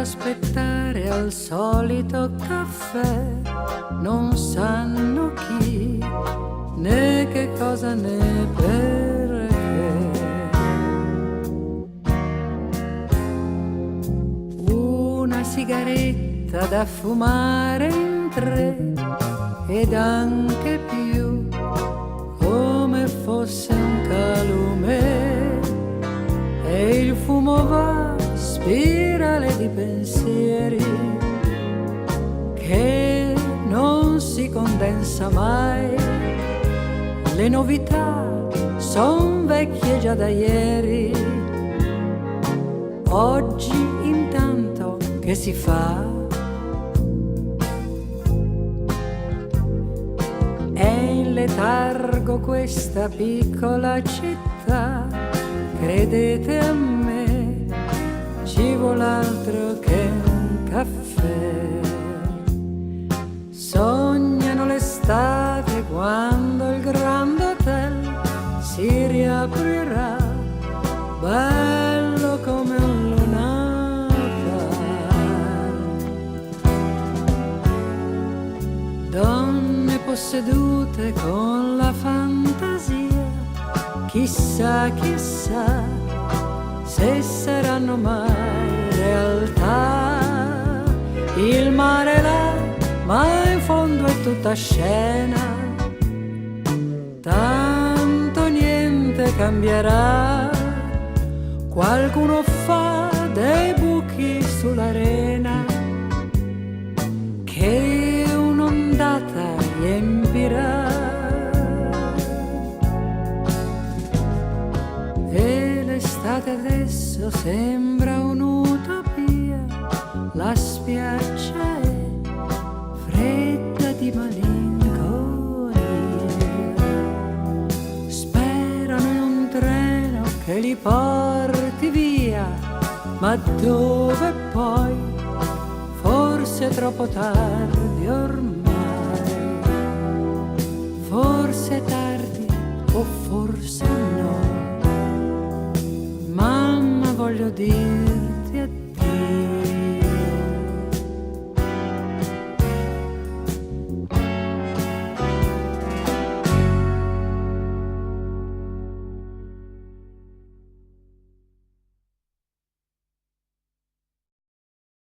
aspettare al solito caffè, non sanno chi, né che cosa né perché. Una sigaretta da fumare in tre ed anche più, come fosse un calume, e il fumo va spirale di pensieri che non si condensa mai. Le novità son vecchie già da ieri. Oggi intanto che si fa? È in letargo questa piccola città, credete a me, ci vuole altro che un caffè. Sognano l'estate quando il Grand Hotel si riaprirà, bello come un lunata. Donne possedute con la fantasia, chissà, chissà se saranno mai realtà. Il mare là, ma in fondo è tutta scena, tanto niente cambierà. Qualcuno fa dei buchi sull'arena che un'ondata riempirà. E l'estate adesso sembra un'utopia, la spiaggia è fredda di malinconia. Sperano in un treno che li porti via, ma dove poi? Forse è troppo tardi ormai. Forse è tardi o forse no. Mamma, voglio dire,